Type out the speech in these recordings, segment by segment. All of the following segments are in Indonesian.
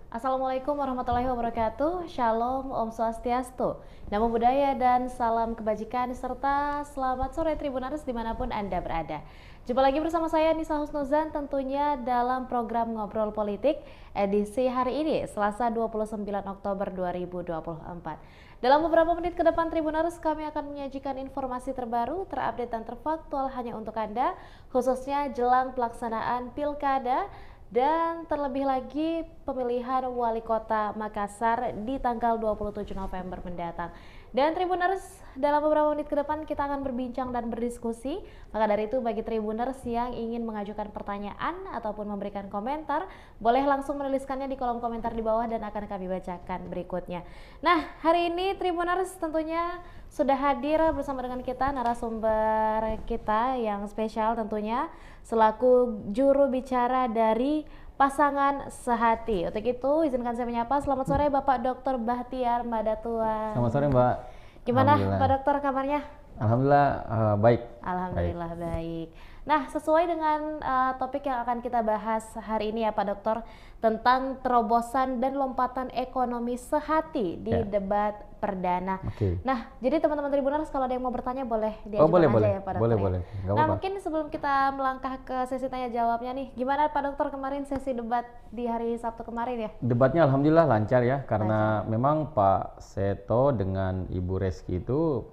Assalamualaikum warahmatullahi wabarakatuh. Shalom, Om Swastiastu. Namo Buddhaya dan salam kebajikan serta selamat sore Tribuners dimanapun Anda berada. Jumpa lagi bersama saya Nisa Husnuzan tentunya dalam program Ngobrol Politik edisi hari ini Selasa 29 Oktober 2024. Dalam beberapa menit ke depan Tribuners kami akan menyajikan informasi terbaru, terupdate dan terfaktual hanya untuk Anda, khususnya jelang pelaksanaan Pilkada dan terlebih lagi pemilihan Wali Kota Makassar di tanggal 27 November mendatang. Dan Tribuners, dalam beberapa menit ke depan kita akan berbincang dan berdiskusi. Maka dari itu bagi Tribuners yang ingin mengajukan pertanyaan ataupun memberikan komentar, boleh langsung menuliskannya di kolom komentar di bawah dan akan kami bacakan berikutnya. Nah, hari ini Tribuners tentunya sudah hadir bersama dengan kita narasumber kita yang spesial tentunya selaku juru bicara dari Pasangan Sehati. Untuk itu izinkan saya menyapa. Selamat sore Bapak Dr. Bahtiar Madatua. Selamat sore Mbak. Gimana Pak Dokter kabarnya? Alhamdulillah baik. Alhamdulillah baik. Nah, sesuai dengan topik yang akan kita bahas hari ini ya Pak Dokter, tentang terobosan dan lompatan ekonomi sehati di debat perdana. Nah, jadi teman-teman Tribuners kalau ada yang mau bertanya boleh diajukan aja ya Pak Dokter. Boleh. Nah, mungkin sebelum kita melangkah ke sesi tanya jawabnya nih, gimana Pak Dokter kemarin sesi debat di hari Sabtu kemarin ya? Debatnya alhamdulillah lancar ya, karena memang Pak Seto dengan Ibu Reski itu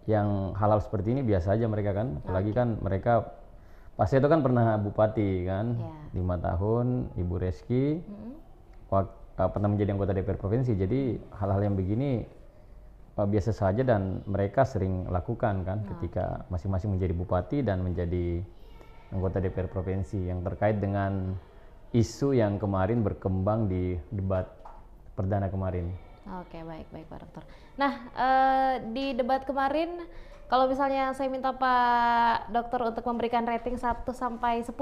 yang hal-hal seperti ini biasa aja mereka kan, apalagi kan mereka Pak Seto kan pernah bupati kan, 5 tahun, Ibu Reski pernah menjadi anggota DPR provinsi, jadi hal-hal yang begini biasa saja dan mereka sering lakukan kan ketika masing-masing menjadi bupati dan menjadi anggota DPR provinsi yang terkait dengan isu yang kemarin berkembang di debat perdana kemarin. Oke, baik Pak Dokter. Nah, di debat kemarin kalau misalnya saya minta Pak Dokter untuk memberikan rating 1 sampai 10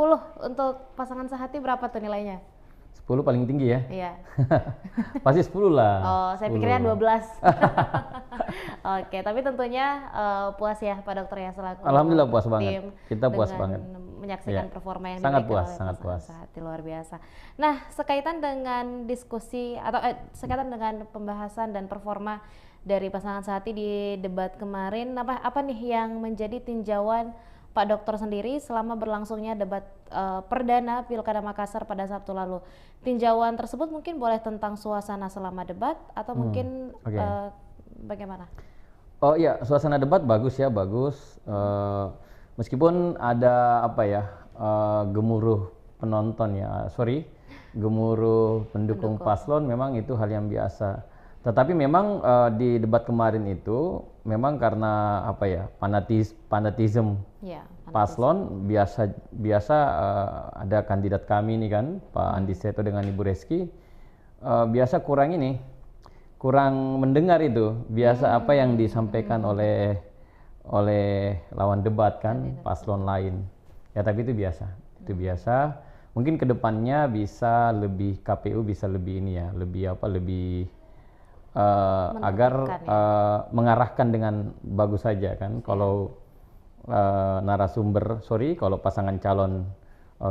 untuk Pasangan Sehati berapa tuh nilainya? 10 paling tinggi ya? Iya. Pasti 10 lah. Oh, saya pikirnya 12. Oke, tapi tentunya puas ya Pak Dokter ya selaku Alhamdulillah puas banget. Kita puas banget menyaksikan performa yang sangat diberikan oleh sangat Pasangan puas. Sehati, luar biasa. Nah, sekaitan dengan diskusi atau sekaitan dengan pembahasan dan performa dari Pasangan Sehati di debat kemarin, apa nih yang menjadi tinjauan Pak Dokter sendiri selama berlangsungnya debat perdana Pilkada Makassar pada Sabtu lalu? Tinjauan tersebut mungkin boleh tentang suasana selama debat atau mungkin bagaimana? Oh iya, suasana debat bagus ya, bagus. Meskipun ada gemuruh penonton ya, gemuruh pendukung paslon, memang itu hal yang biasa. Tetapi memang di debat kemarin itu memang karena fanatisme paslon biasa ada kandidat kami ini kan Pak Andi Seto dengan Ibu Reski biasa kurang mendengar itu biasa apa yang disampaikan oleh lawan debat kan paslon lain ya, tapi itu biasa mungkin kedepannya bisa lebih KPU bisa lebih ini ya lebih agar mengarahkan dengan bagus saja kan. Kalau kalau pasangan calon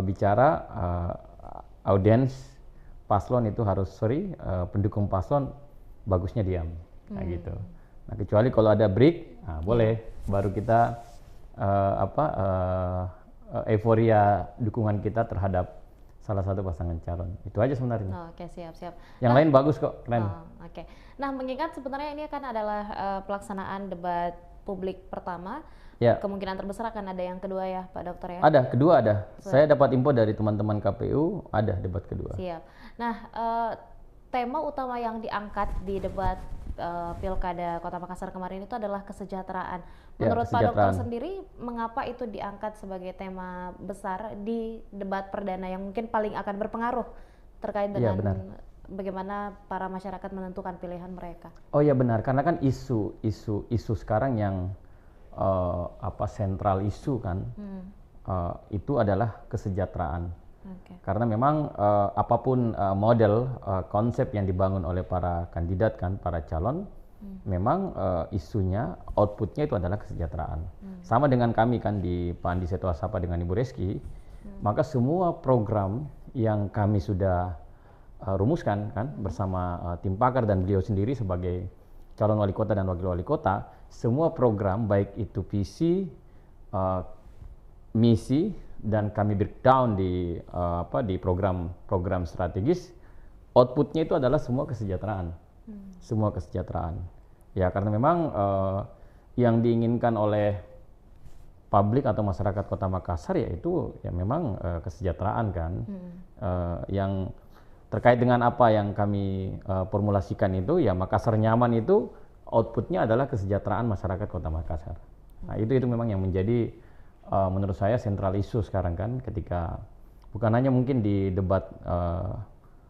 bicara audiens paslon itu harus pendukung paslon bagusnya diam gitu. Nah, kecuali kalau ada break boleh baru kita euforia dukungan kita terhadap salah satu pasangan calon. Itu aja sebenarnya. Oke, siap. Yang lain bagus kok, keren. Oke. Nah, mengingat sebenarnya ini kan adalah pelaksanaan debat publik pertama. Ya. Kemungkinan terbesar akan ada yang kedua ya, Pak Dokter ya? Ada, kedua ada. Saya dapat info dari teman-teman KPU, ada debat kedua. Siap. Nah, tema utama yang diangkat di debat Pilkada Kota Makassar kemarin itu adalah kesejahteraan. Menurut Pak Dokter sendiri, mengapa itu diangkat sebagai tema besar di debat perdana yang mungkin paling akan berpengaruh terkait dengan bagaimana para masyarakat menentukan pilihan mereka? Oh ya benar, karena kan isu sekarang yang sentral isu kan itu adalah kesejahteraan. Karena memang apapun model konsep yang dibangun oleh para kandidat kan para calon memang isunya outputnya itu adalah kesejahteraan. Sama dengan kami kan di Pak Andi Seto Asapa dengan Ibu Reski, maka semua program yang kami sudah rumuskan kan bersama tim pakar dan beliau sendiri sebagai calon wali kota dan wakil wali kota, semua program baik itu visi, misi, dan kami breakdown di program strategis, outputnya itu adalah semua kesejahteraan, semua kesejahteraan. Ya karena memang yang diinginkan oleh publik atau masyarakat Kota Makassar yaitu ya memang kesejahteraan kan, yang terkait dengan apa yang kami formulasikan itu ya Makassar nyaman itu outputnya adalah kesejahteraan masyarakat Kota Makassar. Nah itu memang yang menjadi menurut saya sentral isu sekarang kan, ketika bukan hanya mungkin di debat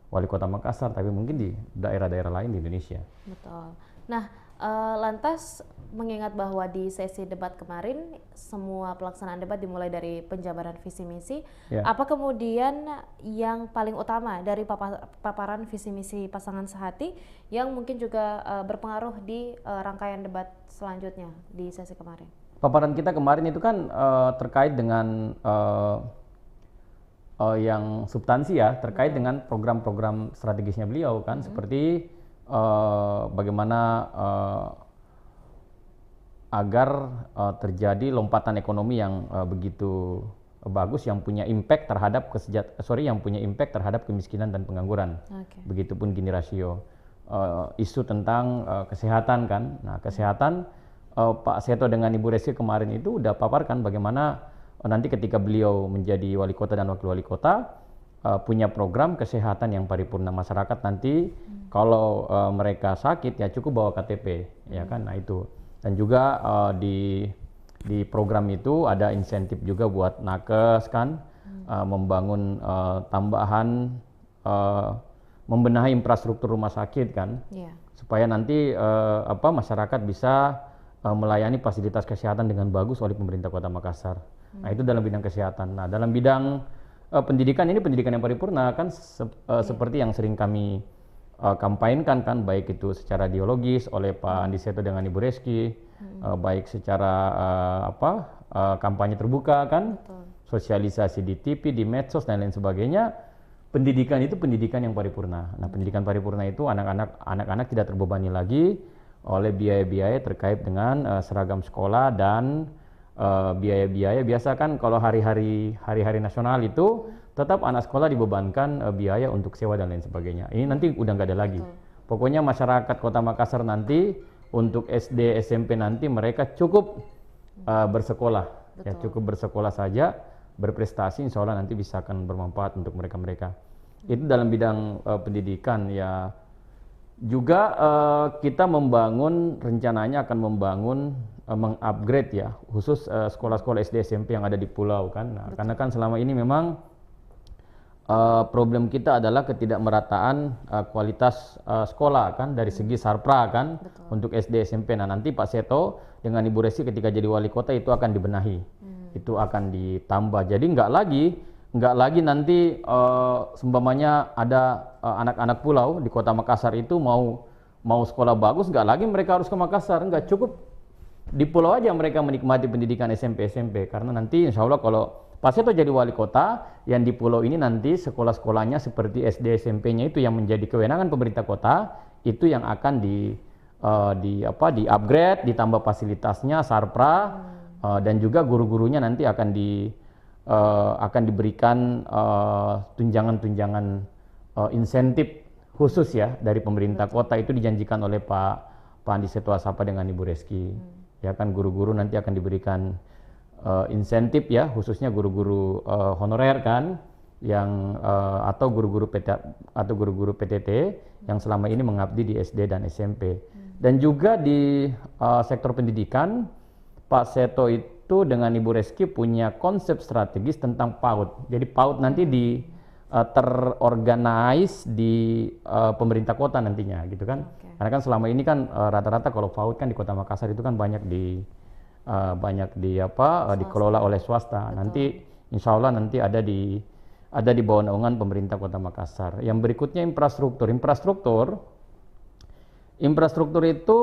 wali kota Makassar, tapi mungkin di daerah-daerah lain di Indonesia. Betul. Nah, lantas mengingat bahwa di sesi debat kemarin semua pelaksanaan debat dimulai dari penjabaran visi misi, apa kemudian yang paling utama dari paparan visi misi pasangan sehati yang mungkin juga berpengaruh di rangkaian debat selanjutnya di sesi kemarin? Paparan kita kemarin itu kan terkait dengan yang substansi ya, terkait dengan program-program strategisnya beliau kan, seperti bagaimana agar terjadi lompatan ekonomi yang begitu bagus, yang punya impact terhadap kemiskinan dan pengangguran. Begitupun Gini rasio. Isu tentang kesehatan kan. Nah, kesehatan Pak Seto dengan Ibu Reski kemarin itu udah paparkan bagaimana nanti ketika beliau menjadi wali kota dan wakil wali kota punya program kesehatan yang paripurna. Masyarakat nanti kalau mereka sakit ya cukup bawa KTP ya kan. Nah itu, dan juga di program itu ada insentif juga buat nakes kan, membangun tambahan, membenahi infrastruktur rumah sakit kan, supaya nanti masyarakat bisa melayani fasilitas kesehatan dengan bagus oleh pemerintah Kota Makassar. Nah itu dalam bidang kesehatan. Nah dalam bidang pendidikan, ini pendidikan yang paripurna kan seperti yang sering kami kampanyekan kan, baik itu secara ideologis oleh Pak Andi Seto dengan Ibu Reski, baik secara kampanye terbuka kan, sosialisasi di TV, di medsos dan lain sebagainya. Pendidikan itu pendidikan yang paripurna. Nah pendidikan paripurna itu anak-anak tidak terbebani lagi oleh biaya-biaya terkait dengan seragam sekolah dan biaya-biaya biasa kan. Kalau hari-hari nasional itu tetap anak sekolah dibebankan biaya untuk sewa dan lain sebagainya. Ini nanti udah nggak ada lagi. Pokoknya masyarakat Kota Makassar nanti untuk SD, SMP nanti mereka cukup bersekolah, ya cukup bersekolah saja, berprestasi, insya Allah nanti bisa akan bermanfaat untuk mereka-mereka. Itu dalam bidang pendidikan ya. Juga kita rencananya akan membangun, mengupgrade ya, khusus sekolah-sekolah SD SMP yang ada di pulau kan. Nah, karena kan selama ini memang problem kita adalah ketidakmerataan kualitas sekolah kan, dari segi sarpra kan, untuk SD SMP. Nah nanti Pak Seto dengan Ibu Resi ketika jadi wali kota itu akan dibenahi, itu akan ditambah. Jadi nggak lagi nanti seumpamanya ada anak-anak pulau di Kota Makassar itu mau sekolah bagus, nggak lagi mereka harus ke Makassar, nggak cukup di pulau aja mereka menikmati pendidikan SMP karena nanti insya Allah kalau Pak Seto jadi wali kota, yang di pulau ini nanti sekolah-sekolahnya seperti SD SMP-nya itu yang menjadi kewenangan pemerintah kota, itu yang akan di upgrade, ditambah fasilitasnya, sarpra, dan juga guru-gurunya nanti akan diberikan tunjangan-tunjangan insentif khusus ya dari pemerintah kota. Itu dijanjikan oleh Pak Andi Seto Asapa dengan Ibu Reski. Ya kan, guru-guru nanti akan diberikan insentif ya, khususnya guru-guru honorer kan, yang atau guru-guru PTT yang selama ini mengabdi di SD dan SMP. Dan juga di sektor pendidikan, Pak Seto itu dengan Ibu Reski punya konsep strategis tentang PAUD. Jadi PAUD nanti terorganize di pemerintah kota nantinya gitu kan. Karena kan selama ini kan rata-rata kalau PAUD kan di Kota Makassar itu kan banyak dikelola oleh swasta. Nanti insya Allah nanti ada di bawah naungan pemerintah Kota Makassar. Yang berikutnya infrastruktur itu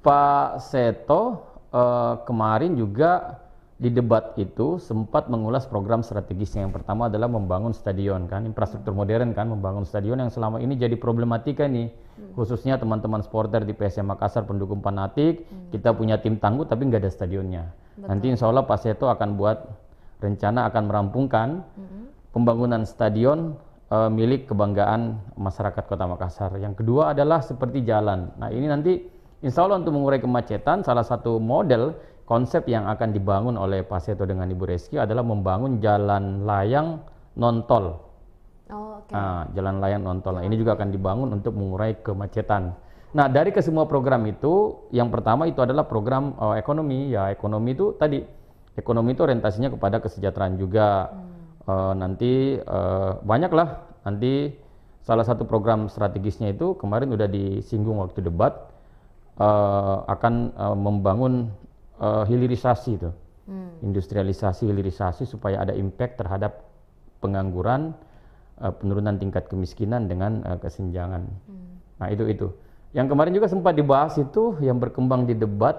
Pak Seto kemarin juga di debat itu sempat mengulas program strategisnya. Yang pertama adalah membangun stadion kan, infrastruktur modern kan, membangun stadion yang selama ini jadi problematika nih, khususnya teman-teman supporter di PSM Makassar pendukung fanatik. Kita punya tim tangguh tapi nggak ada stadionnya. Nanti insya Allah Pak Seto akan buat rencana akan merampungkan pembangunan stadion milik kebanggaan masyarakat Kota Makassar. Yang kedua adalah seperti jalan. Nah ini nanti insya Allah untuk mengurai kemacetan, salah satu model konsep yang akan dibangun oleh Pak Seto dengan Ibu Reski adalah membangun jalan layang non-tol. Oh, oke. Nah, jalan layang non-tol. Nah, ini juga akan dibangun untuk mengurai kemacetan. Nah, dari kesemua program itu, yang pertama itu adalah program ekonomi. Ya, ekonomi itu tadi, ekonomi itu orientasinya kepada kesejahteraan juga. Nanti banyaklah. Nanti salah satu program strategisnya itu kemarin udah disinggung waktu debat, akan membangun hilirisasi itu, industrialisasi, hilirisasi supaya ada impact terhadap pengangguran, penurunan tingkat kemiskinan dengan kesenjangan. Nah itu. Yang kemarin juga sempat dibahas itu yang berkembang di debat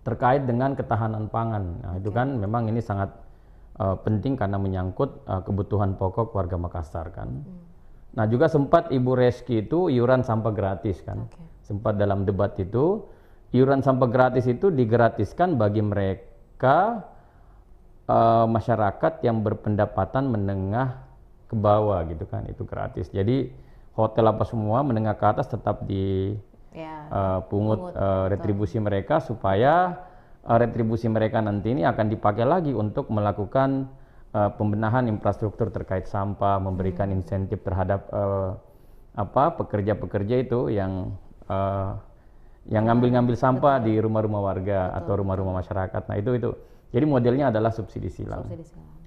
terkait dengan ketahanan pangan. Nah itu kan memang ini sangat penting karena menyangkut kebutuhan pokok warga Makassar kan. Nah juga sempat Ibu Reski itu iuran sampah gratis kan. Sempat dalam debat itu iuran sampah gratis itu digratiskan bagi mereka masyarakat yang berpendapatan menengah ke bawah gitu kan, itu gratis. Jadi hotel apa semua menengah ke atas tetap pungut retribusi mereka supaya retribusi mereka nanti ini akan dipakai lagi untuk melakukan pembenahan infrastruktur terkait sampah, memberikan insentif terhadap pekerja-pekerja itu yang ngambil-ngambil sampah di rumah-rumah warga atau rumah-rumah masyarakat. Nah itu. Jadi modelnya adalah subsidi silang.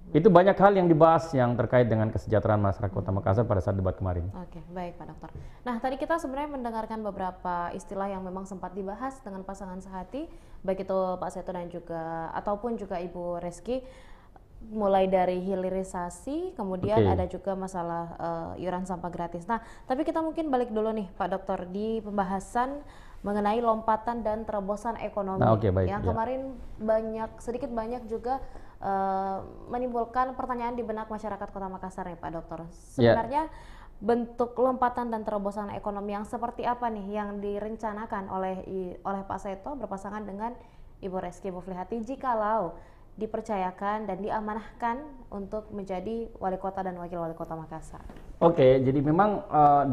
Itu banyak hal yang dibahas yang terkait dengan kesejahteraan masyarakat Kota Makassar pada saat debat kemarin. Oke, baik Pak Dokter. Nah tadi kita sebenarnya mendengarkan beberapa istilah yang memang sempat dibahas dengan pasangan sehati, baik itu Pak Seto dan juga ataupun juga Ibu Reski. Mulai dari hilirisasi, kemudian ada juga masalah iuran sampah gratis. Nah, tapi kita mungkin balik dulu nih Pak Dokter di pembahasan mengenai lompatan dan terobosan ekonomi yang kemarin sedikit banyak juga menimbulkan pertanyaan di benak masyarakat Kota Makassar ya Pak Dokter. Sebenarnya bentuk lompatan dan terobosan ekonomi yang seperti apa nih yang direncanakan oleh Pak Seto berpasangan dengan Ibu Reski Muflihati jikalau dipercayakan dan diamanahkan untuk menjadi wali kota dan wakil wali kota Makassar. Oke, jadi memang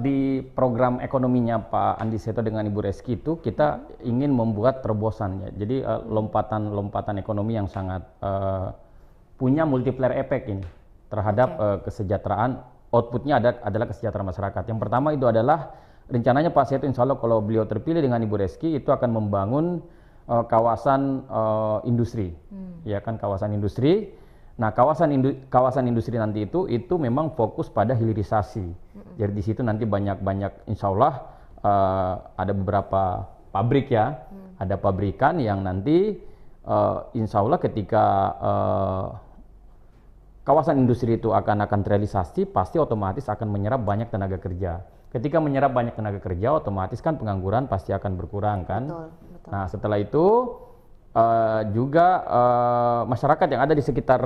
di program ekonominya Pak Andi Seto dengan Ibu Reski itu kita ingin membuat terobosan ya. Jadi lompatan ekonomi yang sangat punya multiplier effect ini terhadap kesejahteraan. Outputnya adalah kesejahteraan masyarakat. Yang pertama itu adalah rencananya Pak Seto insya Allah kalau beliau terpilih dengan Ibu Reski itu akan membangun kawasan industri, ya kan, kawasan industri. Nah kawasan industri nanti itu memang fokus pada hilirisasi. Jadi di situ nanti banyak insya Allah ada beberapa pabrik ya, ada pabrikan yang nanti insya Allah ketika kawasan industri itu akan terrealisasi, pasti otomatis akan menyerap banyak tenaga kerja. Ketika menyerap banyak tenaga kerja, otomatis kan pengangguran pasti akan berkurang kan. Betul. Nah setelah itu juga masyarakat yang ada di sekitar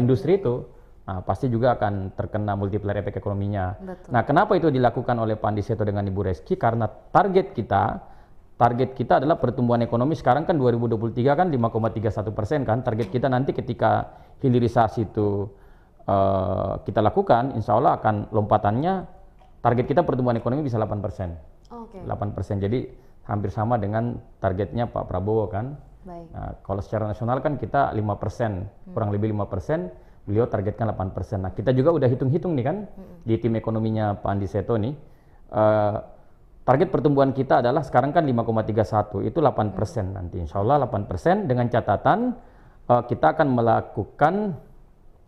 industri itu, nah, pasti juga akan terkena multiplier effect ekonominya. Betul. Nah kenapa itu dilakukan oleh Pak Andi Seto dengan Ibu Reski? Karena target kita adalah pertumbuhan ekonomi sekarang kan 2023 kan 5,31% kan. Target kita nanti ketika hilirisasi itu kita lakukan, insya Allah akan lompatannya. Target kita pertumbuhan ekonomi bisa 8%. 8%. Jadi hampir sama dengan targetnya Pak Prabowo kan. Baik. Nah, kalau secara nasional kan kita 5%, kurang lebih 5%, beliau targetkan 8%. Nah, kita juga udah hitung-hitung nih kan di tim ekonominya Pak Andi Seto nih. Target pertumbuhan kita adalah sekarang kan 5,31, itu 8% nanti. Insya Allah 8% dengan catatan kita akan melakukan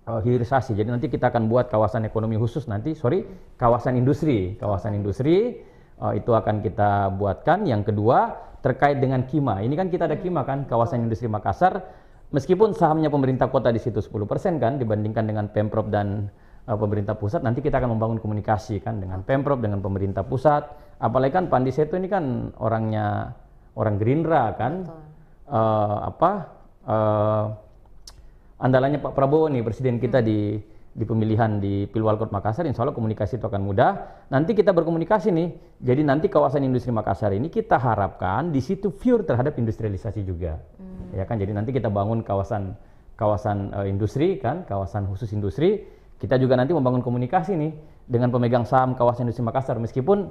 hilirisasi. Jadi nanti kita akan buat kawasan ekonomi khusus kawasan industri itu akan kita buatkan. Yang kedua terkait dengan KIMA. Ini kan kita ada KIMA kan, kawasan industri Makassar. Meskipun sahamnya pemerintah kota di situ 10% kan dibandingkan dengan Pemprov dan pemerintah pusat, nanti kita akan membangun komunikasi kan dengan Pemprov, dengan pemerintah pusat. Apalagi kan Pak Andi Seto ini kan orang Gerindra kan. andalannya Pak Prabowo nih, presiden kita di pemilihan di Pilwalkot Makassar, insya Allah komunikasi itu akan mudah. Nanti kita berkomunikasi nih, jadi nanti kawasan industri Makassar ini kita harapkan di situ pure terhadap industrialisasi juga, ya kan. Jadi nanti kita bangun kawasan industri kan, kawasan khusus industri. Kita juga nanti membangun komunikasi nih dengan pemegang saham kawasan industri Makassar, meskipun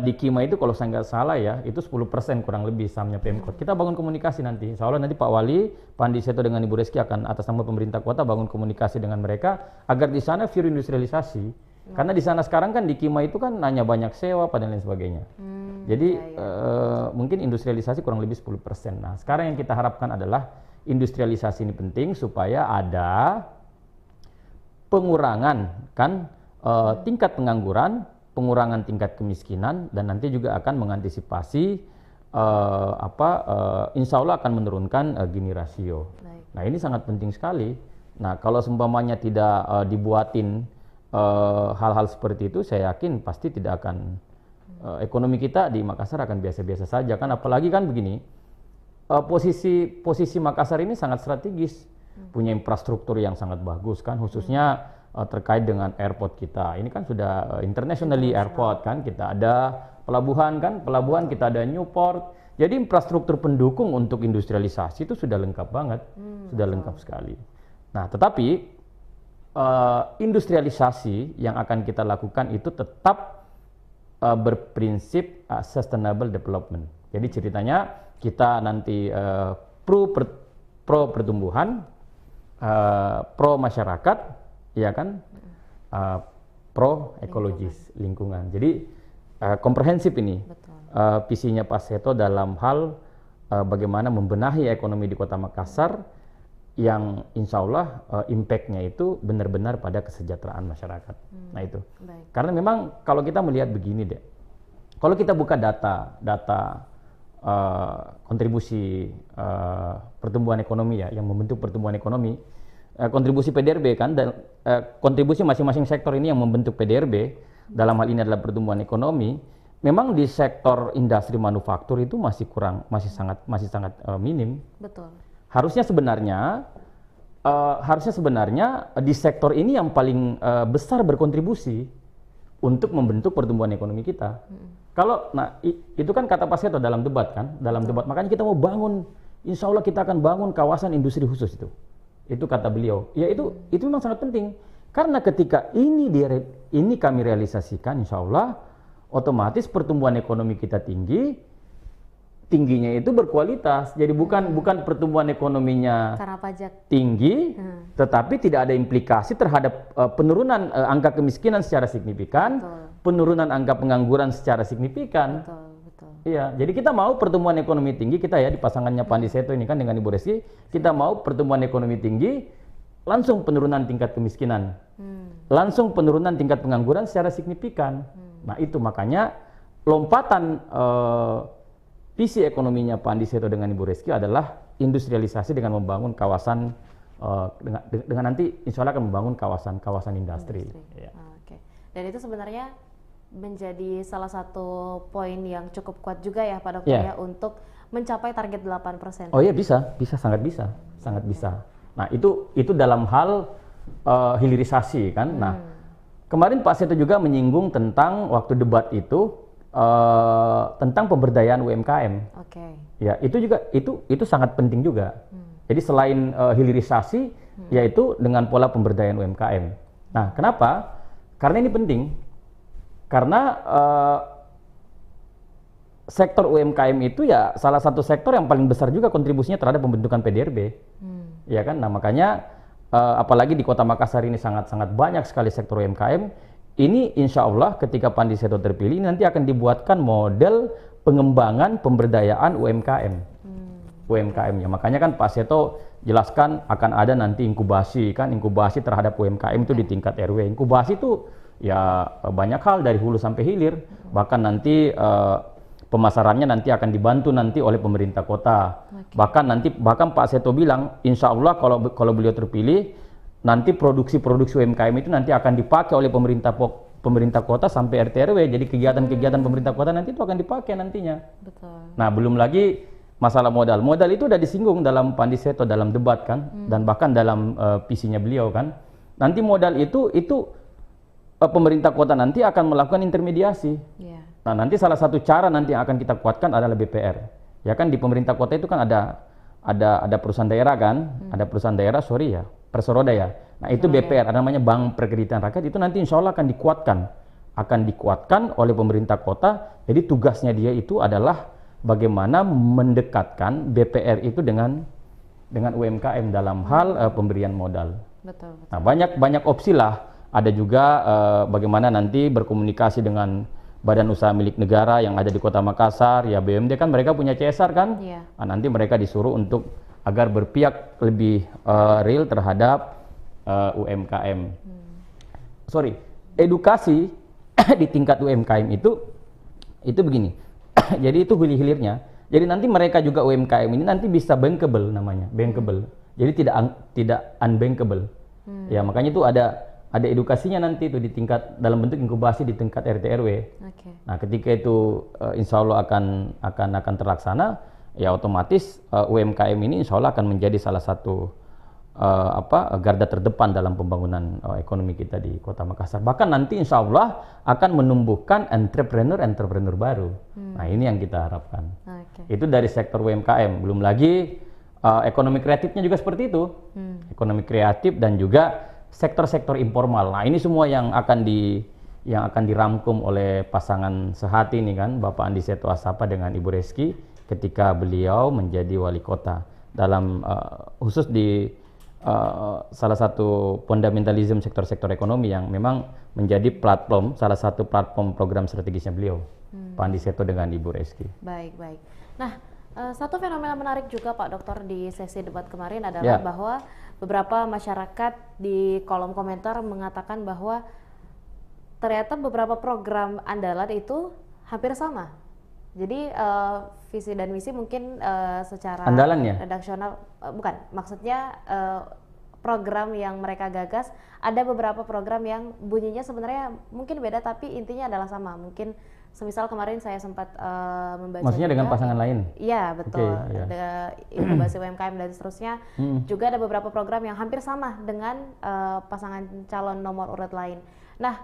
di Kima itu kalau saya nggak salah ya, itu 10% kurang lebih sahamnya Pemkot. Kita bangun komunikasi nanti. Insya Allah nanti Pak Wali, Pak Andi Seto dengan Ibu Reski akan atas nama pemerintah kota bangun komunikasi dengan mereka agar di sana pure industrialisasi. Karena di sana sekarang kan di Kima itu kan hanya banyak sewa dan lain sebagainya. Jadi mungkin industrialisasi kurang lebih 10%. Nah, sekarang yang kita harapkan adalah industrialisasi ini penting supaya ada pengurangan kan tingkat pengangguran, pengurangan tingkat kemiskinan, dan nanti juga akan mengantisipasi insya Allah akan menurunkan Gini rasio. Nah, ini sangat penting sekali. Nah, kalau seumpamanya tidak dibuatin hal-hal seperti itu, saya yakin pasti tidak akan ekonomi kita di Makassar akan biasa-biasa saja kan. Apalagi kan begini, posisi Makassar ini sangat strategis, punya infrastruktur yang sangat bagus kan, khususnya terkait dengan airport kita. Ini kan sudah internationally airport kan, kita ada pelabuhan kan, kita ada Newport. Jadi infrastruktur pendukung untuk industrialisasi itu sudah lengkap banget, sudah lengkap sekali. Nah, tetapi industrialisasi yang akan kita lakukan itu tetap berprinsip sustainable development. Jadi ceritanya kita nanti pro pertumbuhan, pro masyarakat, ya kan, pro ekologis lingkungan. Jadi komprehensif ini visinya Pak Seto dalam hal bagaimana membenahi ekonomi di Kota Makassar yang insya Allah impact-nya itu benar-benar pada kesejahteraan masyarakat. Nah itu. Karena memang kalau kita melihat begini deh, kalau kita buka data kontribusi pertumbuhan ekonomi ya, yang membentuk pertumbuhan ekonomi, kontribusi PDRB kan, dan kontribusi masing-masing sektor ini yang membentuk PDRB dalam hal ini adalah pertumbuhan ekonomi. Memang di sektor industri manufaktur itu masih sangat minim. Betul. Harusnya sebenarnya di sektor ini yang paling besar berkontribusi untuk membentuk pertumbuhan ekonomi kita. Itu kan kata Pak Seto dalam debat kan, debat. Makanya kita mau bangun, insya Allah kita akan bangun kawasan industri khusus itu. Itu kata beliau. Ya itu memang sangat penting. Karena ketika ini kami realisasikan, insya Allah otomatis pertumbuhan ekonomi kita tingginya itu berkualitas. Jadi bukan pertumbuhan ekonominya karena pajak tinggi, tetapi tidak ada implikasi terhadap penurunan angka kemiskinan secara signifikan, penurunan angka pengangguran secara signifikan. Iya, jadi kita mau pertumbuhan ekonomi tinggi, kita ya di pasangannya Pak Andi Seto ini kan dengan Ibu Reski, kita mau pertumbuhan ekonomi tinggi, langsung penurunan tingkat kemiskinan, langsung penurunan tingkat pengangguran secara signifikan. Nah itu makanya lompatan visi ekonominya Pak Andi Seto dengan Ibu Reski adalah industrialisasi dengan membangun kawasan, dengan nanti insya Allah akan membangun kawasan industri. Ya. Oke. Dan itu sebenarnya menjadi salah satu poin yang cukup kuat juga ya Pak Dokter ya untuk mencapai target 8%. Oh iya bisa, sangat bisa. Nah itu dalam hal hilirisasi kan. Nah kemarin Pak Seto juga menyinggung tentang waktu debat itu tentang pemberdayaan UMKM. Oke. Ya itu sangat penting juga. Jadi selain hilirisasi, yaitu dengan pola pemberdayaan UMKM. Nah kenapa? Karena ini penting. Karena sektor UMKM itu ya salah satu sektor yang paling besar juga kontribusinya terhadap pembentukan PDRB, ya kan. Nah makanya apalagi di Kota Makassar ini sangat banyak sekali sektor UMKM. Ini insya Allah ketika Pak Andi Seto terpilih nanti akan dibuatkan model pengembangan pemberdayaan UMKM-nya. Makanya kan Pak Seto jelaskan akan ada nanti inkubasi terhadap UMKM itu di tingkat RW. Inkubasi itu ya banyak hal dari hulu sampai hilir, bahkan nanti pemasarannya nanti akan dibantu nanti oleh pemerintah kota. Bahkan Pak Seto bilang insya Allah kalau beliau terpilih nanti produksi UMKM itu nanti akan dipakai oleh pemerintah kota sampai RT RW. Jadi kegiatan pemerintah kota nanti itu akan dipakai nantinya. Betul. Nah belum lagi masalah modal. Modal itu udah disinggung dalam Pak Andi Seto dalam debat kan, dan bahkan dalam PC-nya beliau kan. Nanti modal itu pemerintah kota nanti akan melakukan intermediasi. Yeah. Nah, nanti salah satu cara nanti yang akan kita kuatkan adalah BPR. Ya kan, di pemerintah kota itu kan ada perusahaan daerah kan, ada perusahaan daerah, Perseroda ya. Nah, itu BPR, ada namanya Bank Perkreditan Rakyat, itu nanti insya Allah akan dikuatkan oleh pemerintah kota. Jadi tugasnya dia itu adalah bagaimana mendekatkan BPR itu dengan UMKM dalam hal pemberian modal. Betul. Nah, banyak opsi lah. Ada juga bagaimana nanti berkomunikasi dengan badan usaha milik negara yang ada di Kota Makassar, ya BUMD kan mereka punya CSR kan. Yeah. Nah, nanti mereka disuruh untuk agar berpihak lebih real terhadap UMKM. Edukasi di tingkat UMKM itu begini. Jadi itu hilir-hilirnya. Jadi nanti mereka juga UMKM ini nanti bisa bankable namanya, bankable. Jadi tidak unbankable. Ya, makanya itu ada edukasinya nanti itu di tingkat dalam bentuk inkubasi di tingkat RT RW. Okay. Nah, ketika itu insya Allah akan terlaksana, ya otomatis UMKM ini insya Allah akan menjadi salah satu garda terdepan dalam pembangunan ekonomi kita di Kota Makassar. Bahkan nanti insya Allah akan menumbuhkan entrepreneur baru. Nah, ini yang kita harapkan. Okay. Itu dari sektor UMKM. Belum lagi ekonomi kreatifnya juga seperti itu. Ekonomi kreatif dan juga sektor-sektor informal. Nah, ini semua yang akan dirangkum oleh pasangan sehati ini kan, Bapak Andi Seto Asapa dengan Ibu Reski ketika beliau menjadi wali kota. Dalam khusus di salah satu fundamentalism sektor-sektor ekonomi yang memang menjadi salah satu platform program strategisnya beliau, Pak Andi Seto dengan Ibu Reski. Baik. Nah, satu fenomena menarik juga Pak Dokter di sesi debat kemarin adalah bahwa beberapa masyarakat di kolom komentar mengatakan bahwa ternyata beberapa program andalan itu hampir sama. Jadi visi dan misi mungkin secara andalannya redaksional bukan, maksudnya program yang mereka gagas, ada beberapa program yang bunyinya sebenarnya mungkin beda tapi intinya adalah sama. Mungkin semisal kemarin saya sempat membaca. Maksudnya juga dengan pasangan lain? Iya, betul. Okay, ada inkubasi UMKM dan seterusnya. Juga ada beberapa program yang hampir sama dengan pasangan calon nomor urut lain. Nah,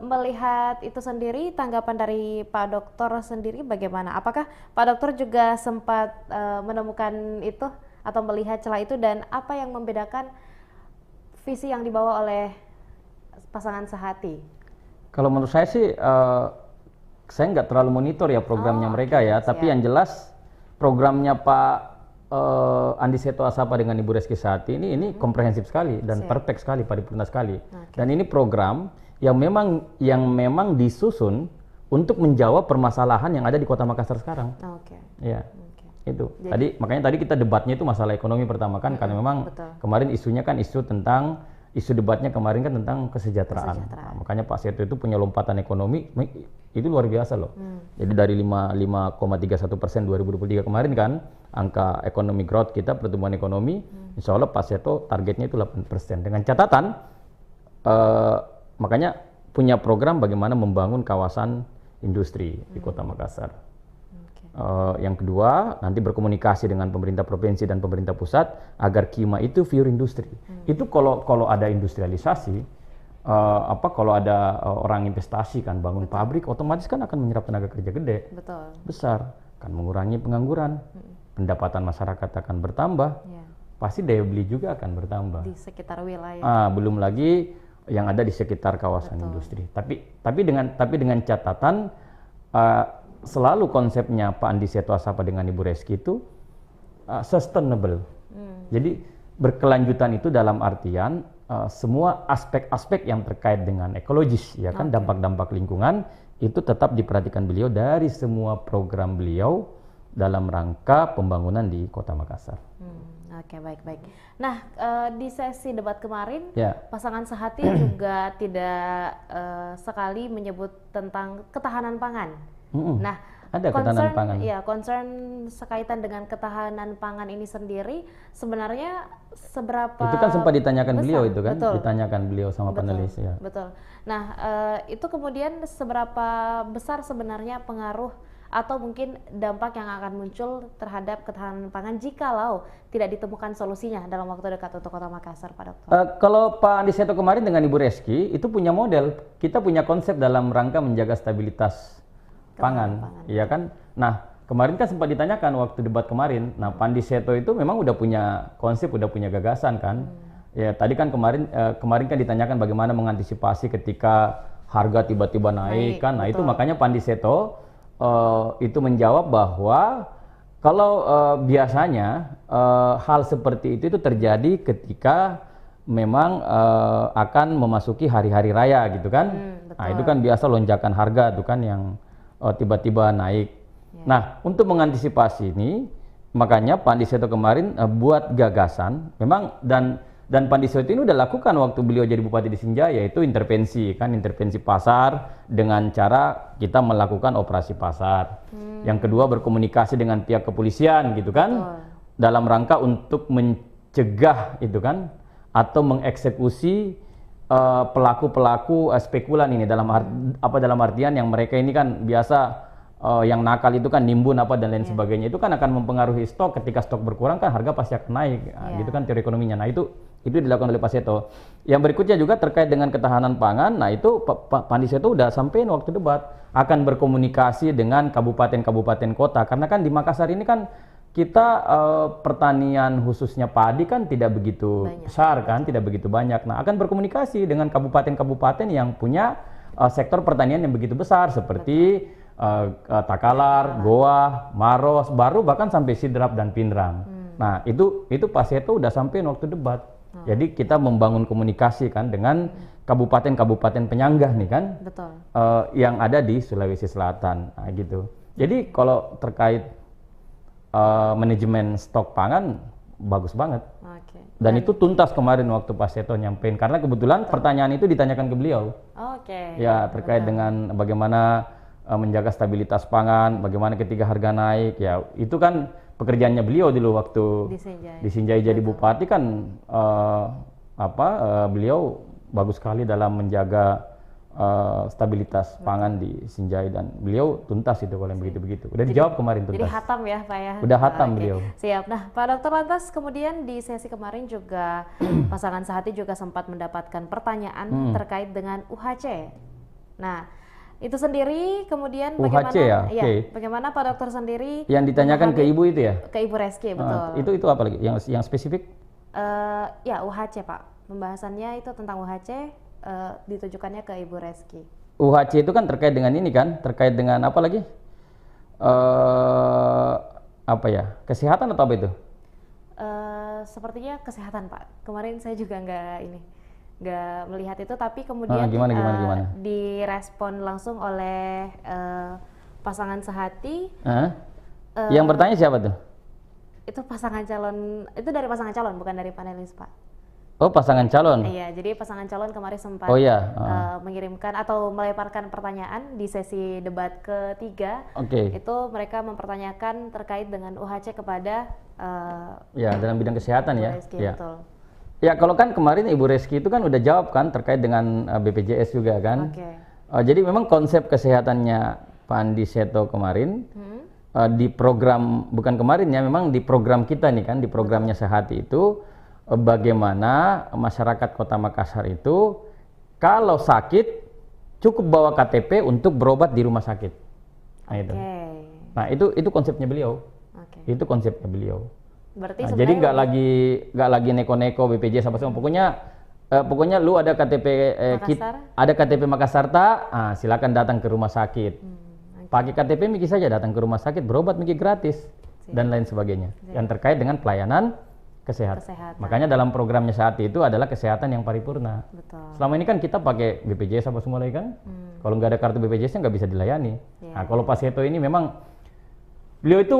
melihat itu sendiri, tanggapan dari Pak Dokter sendiri bagaimana? Apakah Pak Dokter juga sempat menemukan itu atau melihat celah itu, dan apa yang membedakan visi yang dibawa oleh pasangan sehati? Kalau menurut saya sih, saya nggak terlalu monitor ya programnya mereka ya, tapi yang jelas programnya Pak Andi Seto Asapa dengan Ibu Reski Sehati ini komprehensif sekali dan perfect sekali, paripurna sekali. Dan ini program yang memang disusun untuk menjawab permasalahan yang ada di Kota Makassar sekarang. Ya, itu. Makanya tadi kita debatnya itu masalah ekonomi pertama kan, karena memang kemarin isunya kan isu debatnya kemarin kan tentang kesejahteraan. Nah, makanya Pak Seto itu punya lompatan ekonomi itu luar biasa loh. Jadi dari 5,31% 2023 kemarin kan, angka ekonomi growth kita, pertumbuhan ekonomi, insya Allah Pak Seto targetnya itu 8%. Dengan catatan, makanya punya program bagaimana membangun kawasan industri di Kota Makassar. Yang kedua, nanti berkomunikasi dengan pemerintah provinsi dan pemerintah pusat agar KIMA itu pure industri. Itu kalau ada industrialisasi, kalau ada orang investasi kan, bangun pabrik, otomatis kan akan menyerap tenaga kerja gede, besar, kan mengurangi pengangguran, pendapatan masyarakat akan bertambah, pasti daya beli juga akan bertambah. Di sekitar wilayah. Belum lagi yang ada di sekitar kawasan industri. Tapi dengan catatan. Selalu konsepnya Pak Andi Seto Asapa dengan Ibu Reski itu sustainable. Jadi berkelanjutan itu dalam artian semua aspek-aspek yang terkait dengan ekologis, ya kan, dampak-dampak lingkungan itu tetap diperhatikan beliau dari semua program beliau dalam rangka pembangunan di Kota Makassar. Oke, baik. Nah, di sesi debat kemarin, pasangan sehati juga tidak sekali menyebut tentang ketahanan pangan. Nah, ada ketahanan pangan. Iya, concern sekaitan dengan ketahanan pangan ini sendiri sebenarnya seberapa itu kan sempat ditanyakan besar? Beliau itu kan, ditanyakan beliau sama panelis ya. Betul. Nah, itu kemudian seberapa besar sebenarnya pengaruh atau mungkin dampak yang akan muncul terhadap ketahanan pangan jikalau tidak ditemukan solusinya dalam waktu dekat untuk Kota Makassar, Pak Dokter? Kalau Pak Andi Seto kemarin dengan Ibu Reski itu punya model, kita punya konsep dalam rangka menjaga stabilitas pangan, iya kan? Nah, kemarin kan sempat ditanyakan waktu debat kemarin. Nah, Pak Andi Seto itu memang udah punya konsep, udah punya gagasan kan? Ya, tadi kan kemarin kan ditanyakan bagaimana mengantisipasi ketika harga tiba-tiba naik kan. Nah, itu makanya Pak Andi Seto itu menjawab bahwa kalau biasanya hal seperti itu terjadi ketika memang akan memasuki hari-hari raya gitu kan. Nah, itu kan biasa lonjakan harga tuh kan yang tiba-tiba naik. Nah, untuk mengantisipasi ini, makanya Pak Andi Seto kemarin buat gagasan, memang dan Pak Andi Seto ini udah lakukan waktu beliau jadi Bupati di Sinjai, yaitu intervensi pasar dengan cara kita melakukan operasi pasar. Yang kedua berkomunikasi dengan pihak kepolisian gitu kan, dalam rangka untuk mencegah itu kan, atau mengeksekusi pelaku-pelaku spekulan ini dalam artian yang mereka ini kan biasa yang nakal itu kan nimbun dan lain sebagainya, itu kan akan mempengaruhi stok. Ketika stok berkurang kan harga pasti akan naik, gitu kan teori ekonominya. Nah, itu dilakukan oleh Pak Seto. Yang berikutnya juga terkait dengan ketahanan pangan. Nah, itu Pak Andi Seto udah sampein waktu debat akan berkomunikasi dengan kabupaten-kabupaten kota, karena kan di Makassar ini kan kita pertanian khususnya padi kan tidak begitu besar kan, tidak begitu banyak. Nah, akan berkomunikasi dengan kabupaten-kabupaten yang punya sektor pertanian yang begitu besar seperti Takalar, Goa, Maros, Baru, bahkan sampai Sidrap dan Pindrang. Nah, itu Pak Seto udah sampai waktu debat. Jadi kita membangun komunikasi kan dengan kabupaten-kabupaten penyangga nih kan, yang ada di Sulawesi Selatan, nah, gitu. Jadi kalau terkait manajemen stok pangan bagus banget. Dan itu tuntas kemarin waktu Pak Seto nyampein, karena kebetulan pertanyaan itu ditanyakan ke beliau. Ya, terkait dengan bagaimana menjaga stabilitas pangan, bagaimana ketika harga naik, ya itu kan pekerjaannya beliau dulu waktu di Sinjai jadi bupati kan, beliau bagus sekali dalam menjaga stabilitas pangan di Sinjai, dan beliau tuntas itu kalau yang begitu-begitu. Udah dijawab kemarin tuntas. Jadi hatam ya Pak ya? Udah hatam beliau. Siap. Nah, Pak Dokter, lantas kemudian di sesi kemarin juga pasangan sehati juga sempat mendapatkan pertanyaan terkait dengan UHC. Nah, itu sendiri kemudian bagaimana bagaimana Pak Dokter sendiri yang ditanyakan ke Ibu itu ya? Ke Ibu Reski, betul. Itu apa lagi yang spesifik? Ya, UHC Pak. Pembahasannya itu tentang UHC, ditujukannya ke Ibu Reski. UHC itu kan terkait dengan ini kan, terkait dengan apa lagi? Kesehatan atau apa itu? Sepertinya kesehatan Pak. Kemarin saya juga nggak melihat itu, tapi kemudian gimana? Direspon langsung oleh pasangan sehati. Yang bertanya siapa tuh? Itu pasangan calon, itu dari pasangan calon, bukan dari panelis Pak. Oh, pasangan calon. Iya, jadi pasangan calon kemarin sempat mengirimkan atau melemparkan pertanyaan di sesi debat ketiga. Itu mereka mempertanyakan terkait dengan UHC kepada dalam bidang kesehatan ya. Reski, betul. Ya, kalau kan kemarin Ibu Reski itu kan udah jawab kan terkait dengan BPJS juga kan. Jadi memang konsep kesehatannya Pak Andi Seto kemarin di program, bukan kemarin ya, memang di program kita nih kan, di programnya Sehati itu bagaimana masyarakat Kota Makassar itu kalau sakit cukup bawa KTP untuk berobat di rumah sakit. Nah, itu konsepnya beliau. Itu konsepnya beliau. Berarti jadi nggak lagi neko-neko BPJS apa semua. Pokoknya lu ada KTP ada KTP Makassar silakan datang ke rumah sakit. Pakai KTP Miki saja datang ke rumah sakit, berobat Miki gratis dan lain sebagainya. Yang terkait dengan pelayanan kesehatan. Makanya dalam programnya saat itu adalah kesehatan yang paripurna. Selama ini kan kita pakai BPJS apa semua lagi kan. Kalau nggak ada kartu BPJS-nya nggak bisa dilayani. Nah, kalau Pak Seto ini memang beliau itu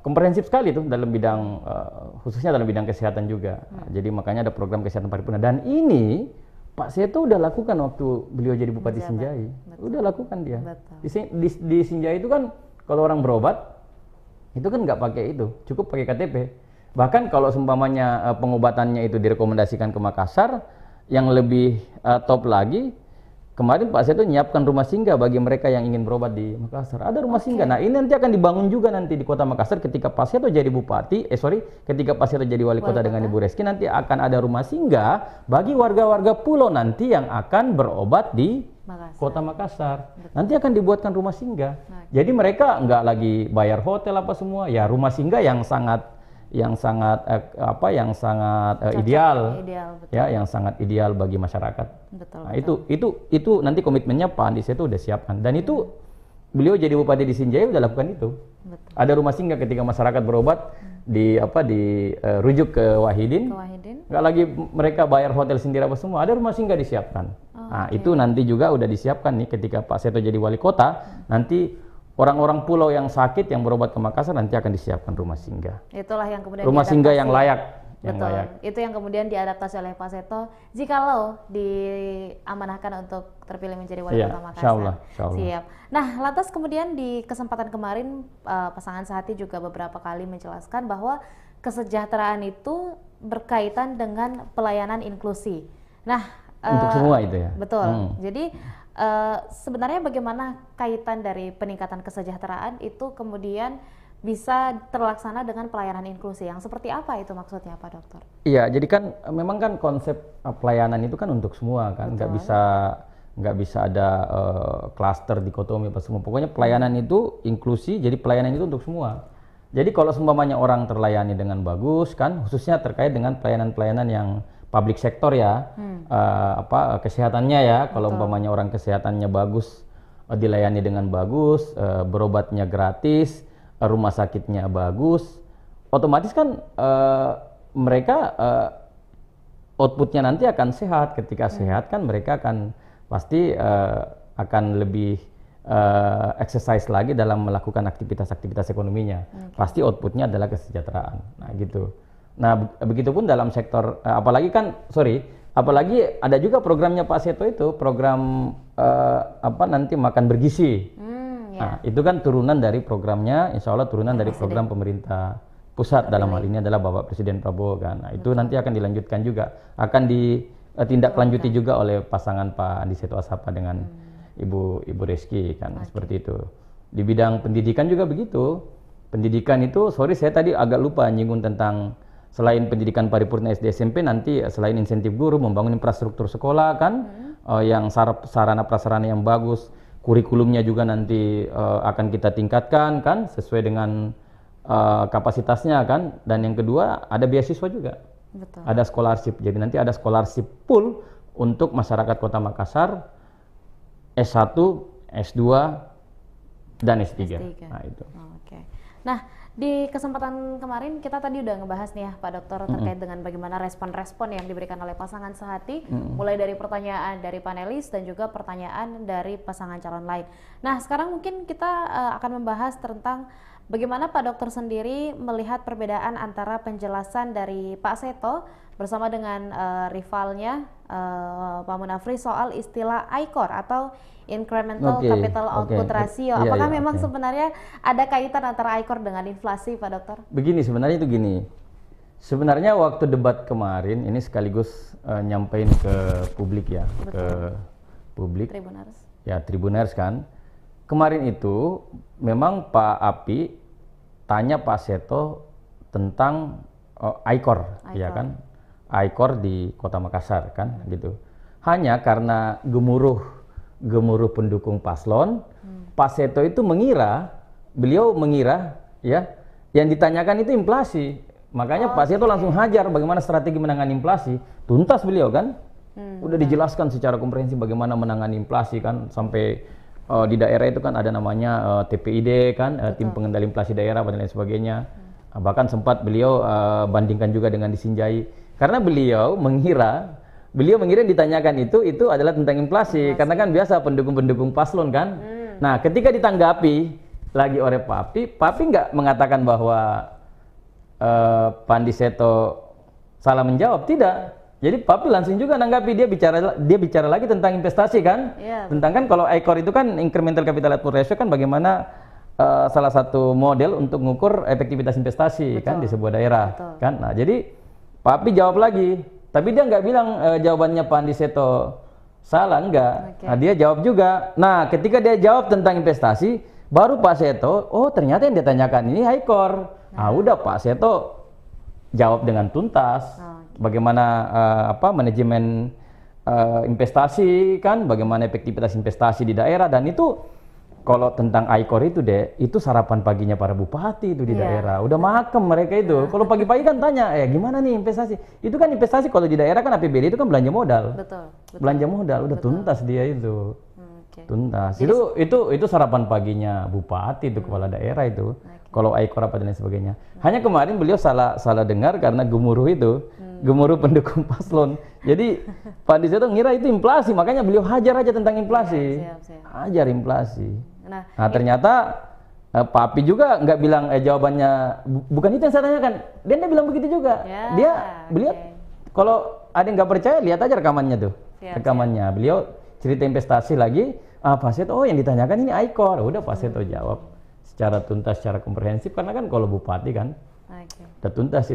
komprehensif sekali tuh dalam bidang khususnya dalam bidang kesehatan juga. Jadi makanya ada program kesehatan paripurna, dan ini Pak Seto udah lakukan waktu beliau jadi Bupati Sinjai. Udah lakukan dia. Di Sinjai itu kan kalau orang berobat itu kan nggak pakai itu, cukup pakai KTP. Bahkan kalau seumpamanya pengobatannya itu direkomendasikan ke Makassar, yang lebih top lagi kemarin Pak Seto nyiapkan rumah singgah bagi mereka yang ingin berobat di Makassar. Ada rumah singgah. Nah, ini nanti akan dibangun juga nanti di Kota Makassar ketika Pak Seto jadi bupati, ketika Pak Seto jadi wali kota dengan Ibu Reski, nanti akan ada rumah singgah bagi warga-warga pulau nanti yang akan berobat di Kota Makassar. Betul. Nanti akan dibuatkan rumah singgah. Jadi mereka nggak lagi bayar hotel apa semua, ya rumah singgah yang sangat ideal, betul. Ya, yang sangat ideal bagi masyarakat. Betul, nah, betul. itu nanti komitmennya Pak Andi Seto udah siapkan, dan itu beliau jadi bupati di Sinjai udah lakukan itu. Betul. Ada rumah singgah ketika masyarakat berobat rujuk ke Wahidin. Nggak lagi mereka bayar hotel sendiri apa semua, ada rumah singgah disiapkan. Nah, itu nanti juga udah disiapkan nih ketika Pak Seto jadi wali kota, nanti orang-orang pulau yang sakit yang berobat ke Makassar nanti akan disiapkan rumah singgah. Itulah yang kemudian rumah singgah yang layak. Betul. Itu yang kemudian diadaptasi oleh Pak Seto jikalau diamanahkan untuk terpilih menjadi wali kota Makassar. Insyaallah. Siap. Nah, lantas kemudian di kesempatan kemarin pasangan sehati juga beberapa kali menjelaskan bahwa kesejahteraan itu berkaitan dengan pelayanan inklusi. Nah, untuk semua itu ya. Betul. Jadi sebenarnya bagaimana kaitan dari peningkatan kesejahteraan itu kemudian bisa terlaksana dengan pelayanan inklusi, yang seperti apa itu maksudnya Pak Dokter? Iya, jadi kan memang kan konsep pelayanan itu kan untuk semua kan, nggak bisa ada klaster dikotomi apa semua. Pokoknya pelayanan itu inklusi, jadi pelayanan itu untuk semua. Jadi kalau seumpamanya orang terlayani dengan bagus kan, khususnya terkait dengan pelayanan-pelayanan yang public sektor ya, kesehatannya ya, kalau umpamanya orang kesehatannya bagus, dilayani dengan bagus, berobatnya gratis, rumah sakitnya bagus, otomatis kan mereka outputnya nanti akan sehat. Ketika sehat kan mereka akan pasti akan lebih exercise lagi dalam melakukan aktivitas ekonominya. Pasti outputnya adalah kesejahteraan. Nah gitu. Nah, begitupun dalam sektor, apalagi ada juga programnya Pak Seto itu, program nanti makan bergizi. Nah, itu kan turunan dari programnya, insya Allah turunan dari program pemerintah pusat, dalam hal ini adalah Bapak Presiden Prabowo kan. Nah, itu nanti akan dilanjutkan juga, akan ditindaklanjuti juga oleh pasangan Pak Andi Seto Asapa dengan Ibu Reski kan, seperti itu. Di bidang pendidikan juga begitu. Pendidikan itu, saya tadi agak lupa nyinggung tentang selain pendidikan paripurna SD SMP, nanti selain insentif guru, membangun infrastruktur sekolah kan, yang sarana prasarana yang bagus, kurikulumnya juga nanti akan kita tingkatkan kan, sesuai dengan kapasitasnya kan, dan yang kedua ada beasiswa juga. Betul. Ada scholarship, jadi nanti ada scholarship pool untuk masyarakat Kota Makassar S1, S2, dan S3. Nah itu. Nah, di kesempatan kemarin kita tadi udah ngebahas nih ya Pak Dokter terkait dengan bagaimana respon-respon yang diberikan oleh pasangan sehati, mulai dari pertanyaan dari panelis dan juga pertanyaan dari pasangan calon lain. Nah, sekarang mungkin kita akan membahas tentang bagaimana Pak Dokter sendiri melihat perbedaan antara penjelasan dari Pak Seto bersama dengan rivalnya Pak Munafri soal istilah ICOR atau Incremental Capital Output Ratio. Apakah memang sebenarnya ada kaitan antara ICOR dengan inflasi, Pak Dokter? Begini, sebenarnya itu gini. Sebenarnya waktu debat kemarin ini sekaligus nyampein ke publik ya. Betul. Ke publik. Tribuners. Ya, Tribuners kan. Kemarin itu memang Pak Api tanya Pak Seto tentang ICOR, ya kan? ICOR di Kota Makassar kan, gitu. Hanya karena gemuruh pendukung paslon, Pak Seto itu beliau mengira ya, yang ditanyakan itu inflasi. Makanya Pak Seto langsung hajar bagaimana strategi menangani inflasi. Tuntas beliau kan, udah dijelaskan secara komprehensif bagaimana menangani inflasi kan, sampai di daerah itu kan ada namanya TPID kan, tim pengendali inflasi daerah dan lain sebagainya. Bahkan sempat beliau bandingkan juga dengan di Sinjai, karena beliau mengira yang ditanyakan itu adalah tentang inflasi. Karena kan biasa pendukung paslon kan. Nah, ketika ditanggapi lagi oleh Pak Api nggak mengatakan bahwa Pak Andi Seto salah menjawab, tidak. Jadi Pak Api langsung juga nanggapi, dia bicara lagi tentang investasi kan. Tentang kan kalau ICOR itu kan Incremental Capital Output Ratio kan, bagaimana salah satu model untuk mengukur efektivitas investasi kan di sebuah daerah kan. Nah, jadi Pak Api jawab lagi. Tapi dia nggak bilang jawabannya Pak Andi Seto Salah enggak? Nah, dia jawab juga. Nah, ketika dia jawab tentang investasi, baru Pak Seto, oh ternyata yang ditanyakan ini Haikor. Ah, udah Pak Seto jawab dengan tuntas. Bagaimana manajemen investasi kan, bagaimana efektivitas investasi di daerah, dan itu kalau tentang Haikor itu deh, itu sarapan paginya para bupati itu di daerah. Udah makem mereka itu. Kalau pagi-pagi kan tanya, gimana nih investasi? Itu kan investasi kalau di daerah kan APBD itu kan belanja modal. Betul. Belanja modal udah tuntas dia itu. Tuntas. Jadi, itu sarapan paginya bupati itu kepala daerah itu. Kalau Haikor apa dan lain sebagainya. Hanya kemarin beliau salah dengar karena gemuruh itu. Gemuruh pendukung paslon. Jadi Pak Andi itu ngira itu inflasi, makanya beliau hajar aja tentang inflasi. Hajar inflasi. Nah ternyata Pak Api juga nggak bilang jawabannya bukan itu yang saya tanyakan. Dia bilang begitu juga. Beliau kalau ada yang nggak percaya lihat aja rekamannya tuh. Rekamannya beliau cerita investasi lagi. Pak Seto, yang ditanyakan ini Haikor. Udah Pak Seto jawab secara tuntas, secara komprehensif, karena kan kalau bupati kan udah tuntas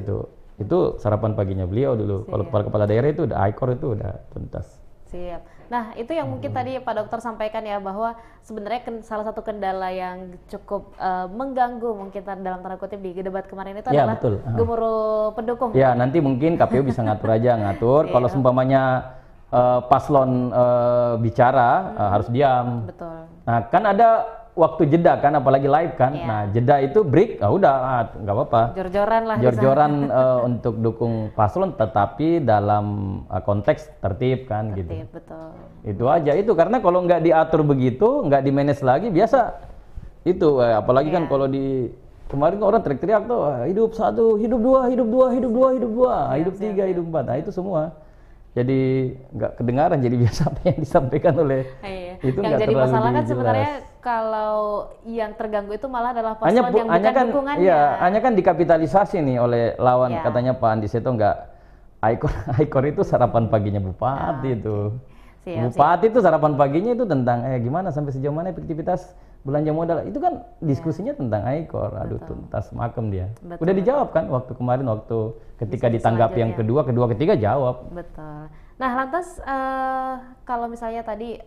itu sarapan paginya beliau dulu. Kalau kepala daerah itu udah Haikor itu udah tuntas. Siap. Nah itu yang mungkin tadi Pak Dokter sampaikan ya, bahwa sebenarnya salah satu kendala yang cukup mengganggu mungkin dalam tanda kutip di debat kemarin itu adalah gemuruh pendukung. Ya nanti mungkin KPU bisa ngatur aja kalau seumpamanya paslon bicara harus diam. Betul. Nah kan ada waktu jeda kan, apalagi live kan. Nah jeda itu break, udah nggak apa-apa. Jor-joran lah. Jor-joran untuk dukung paslon, tetapi dalam konteks tertib kan gitu. Betul. Itu aja itu, karena kalau nggak diatur begitu, nggak di manage lagi biasa itu. Apalagi kan kalau di kemarin orang teriak-teriak tuh hidup satu, hidup dua, hidup dua, hidup dua, hidup dua, hidup tiga, hidup empat. Nah itu semua. Jadi nggak kedengaran, jadi biasa apa yang disampaikan oleh itu yang jadi masalah kan sebenarnya kalau yang terganggu itu malah adalah paslon yang bukan kan, dukungannya. Iya, hanya kan dikapitalisasi nih oleh lawan. Katanya Pak Andi Seto nggak, Haikor itu sarapan paginya bupati itu. Bupati itu sarapan paginya itu tentang gimana sampai sejauh mana efektivitas belanja modal. Itu kan diskusinya tentang Haikor. Aduh tuntas makem dia. Udah dijawab kan waktu kemarin, waktu ketika ditanggapi yang kedua, ketiga jawab. Betul. Nah lantas kalau misalnya tadi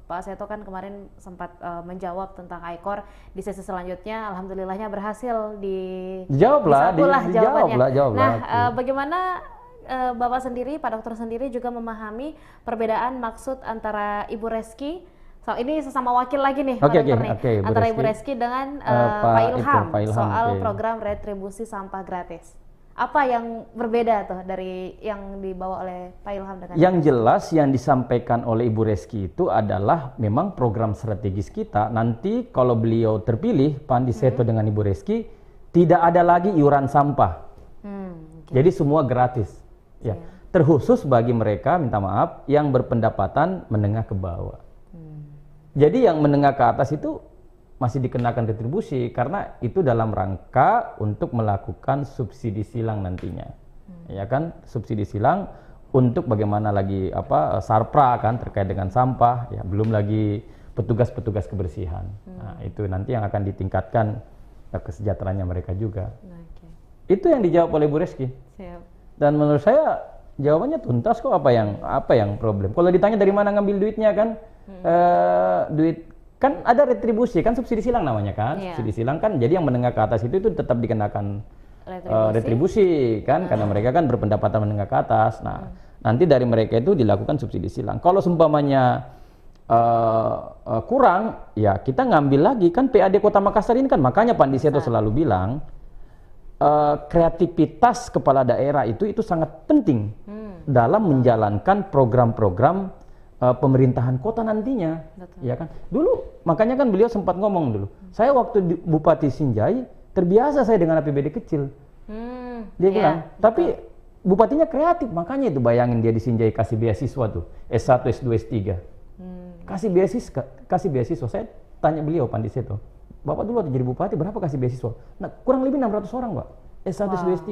Pak Seto kan kemarin sempat menjawab tentang Haikor, di sesi selanjutnya alhamdulillahnya berhasil dijawab jawabannya. Nah bagaimana Bapak sendiri, Pak Dokter sendiri juga memahami perbedaan maksud antara Ibu Reski, ini sesama wakil lagi nih, antara Ibu Reski dengan Pak Ilham soal program retribusi sampah gratis. Apa yang berbeda tuh dari yang dibawa oleh Pak Ilham dengan yang jelas yang disampaikan oleh Ibu Reski itu adalah memang program strategis kita. Nanti kalau beliau terpilih, Pak Andi Seto dengan Ibu Reski, tidak ada lagi iuran sampah. Jadi semua gratis. Ya, terkhusus bagi mereka, minta maaf, yang berpendapatan menengah ke bawah. Jadi yang menengah ke atas itu masih dikenakan retribusi, karena itu dalam rangka untuk melakukan subsidi silang nantinya. Ya kan, subsidi silang untuk bagaimana lagi sarpra kan terkait dengan sampah, ya belum lagi petugas-petugas kebersihan. Nah, itu nanti yang akan ditingkatkan kesejahteraannya mereka juga. Itu yang dijawab oleh Bu Reski. Dan menurut saya jawabannya tuntas kok. Apa yang problem? Kalau ditanya dari mana ngambil duitnya kan, duit kan ada retribusi kan, subsidi silang namanya kan. Subsidi silang kan, jadi yang menengah ke atas itu tetap dikenakan retribusi kan, karena mereka kan berpendapatan menengah ke atas. Nah nanti dari mereka itu dilakukan subsidi silang. Kalau seumpamanya kurang, ya kita ngambil lagi kan. PAD Kota Makassar ini kan, makanya Pak Andi Seto selalu bilang kreativitas kepala daerah itu sangat penting dalam menjalankan program-program pemerintahan kota nantinya. Ya kan, dulu makanya kan beliau sempat ngomong dulu, saya waktu Bupati Sinjai terbiasa saya dengan APBD kecil. Dia bilang, tapi bupatinya kreatif, makanya itu bayangin dia di Sinjai kasih beasiswa tuh S1, S2, S3, kasih beasiswa. Saya tanya beliau, Pak Andi Seto, Bapak dulu waktu jadi bupati berapa kasih beasiswa? Nah, kurang lebih 600 orang, Pak. S1, S2, S3.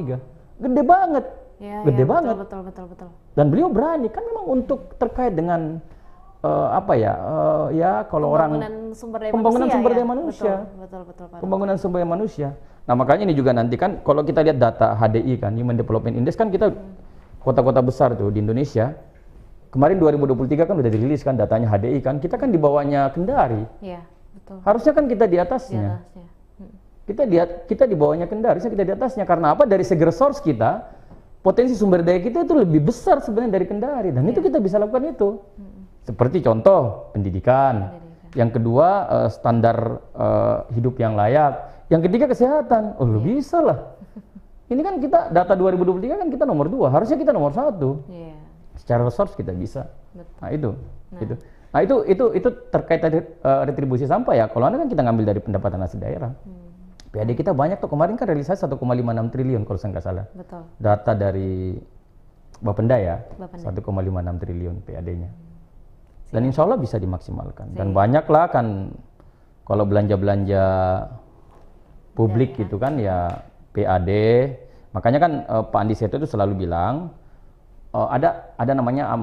Gede banget. Gede banget. Betul. Dan beliau berani kan memang untuk terkait dengan kalau orang pembangunan sumber daya manusia. Betul, Pak. Pembangunan sumber daya manusia. Nah, makanya ini juga nanti kan kalau kita lihat data HDI kan, Human Development Index kan, kita kota-kota besar tuh di Indonesia, kemarin 2023 kan udah dirilis kan datanya HDI kan, kita kan di bawahnya Kendari. Iya, betul. Harusnya kan kita di Di atasnya. atasnya. Kita di bawahnya Kendari, harusnya kita di atasnya. Karena apa? Dari segi resource kita, potensi sumber daya kita itu lebih besar sebenarnya dari Kendari, dan itu kita bisa lakukan itu. Seperti contoh pendidikan. Yang kedua standar hidup yang layak. Yang ketiga kesehatan. Oh, lu bisa lah. Ini kan kita data 2023 kan kita nomor 2, harusnya kita nomor 1. Iya. Secara resource kita bisa. Betul. Nah itu. Nah itu terkait tadi retribusi sampah ya. Kalau kan kita ngambil dari pendapatan asli daerah. PAD kita banyak tuh, kemarin kan realisasi 1,56 triliun kalau saya nggak salah. Betul. Data dari Bapenda ya, Bapenda. 1,56 triliun PAD-nya. Dan insya Allah bisa dimaksimalkan. Dan banyak lah kan kalau belanja-belanja publik gitu kan ya PAD. Makanya kan Pak Andi Seto itu selalu bilang ada namanya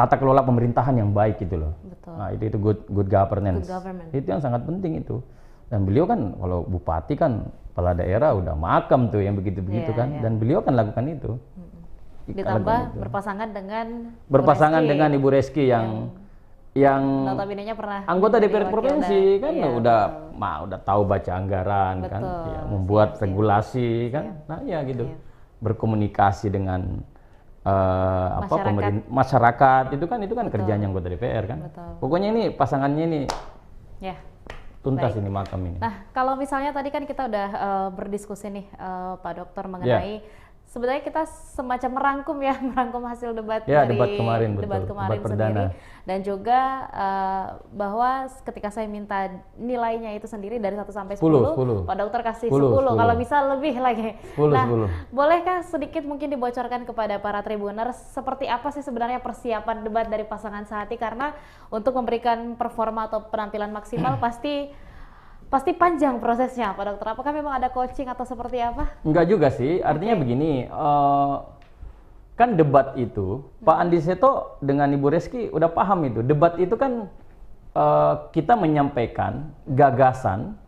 tata kelola pemerintahan yang baik gitu loh. Betul. Nah, itu good governance. Good government. Itu yang sangat penting itu. Dan beliau kan kalau bupati kan kepala daerah udah makam tuh yang begitu-begitu kan. Dan beliau kan lakukan itu. Ditambah berpasangan dengan dengan Ibu Reski yang notabene-nya pernah anggota DPR provinsi kan iya, udah tahu baca anggaran kan, ya, membuat regulasi kan. Nah ya gitu. Berkomunikasi dengan masyarakat itu kan kerjanya anggota DPR kan. Betul. Pokoknya ini pasangannya ini ya. tuntas Baik. ini makam ini. Nah, kalau misalnya tadi kan kita udah berdiskusi nih Pak Dokter mengenai sebenarnya kita semacam merangkum hasil debat dari debat kemarin, debat kemarin debat perdana. sendiri, dan juga bahwa ketika saya minta nilainya itu sendiri dari 1 sampai 10, Pak Dokter kasih 10, kalau bisa lebih lagi. 10. Bolehkah sedikit mungkin dibocorkan kepada para Tribuners seperti apa sih sebenarnya persiapan debat dari pasangan sehati, karena untuk memberikan performa atau penampilan maksimal pasti panjang prosesnya, Pak Dokter. Apakah memang ada coaching atau seperti apa? Enggak juga sih, artinya begini, kan debat itu, Pak Andi Seto dengan Ibu Reski udah paham itu. Debat itu kan kita menyampaikan gagasan,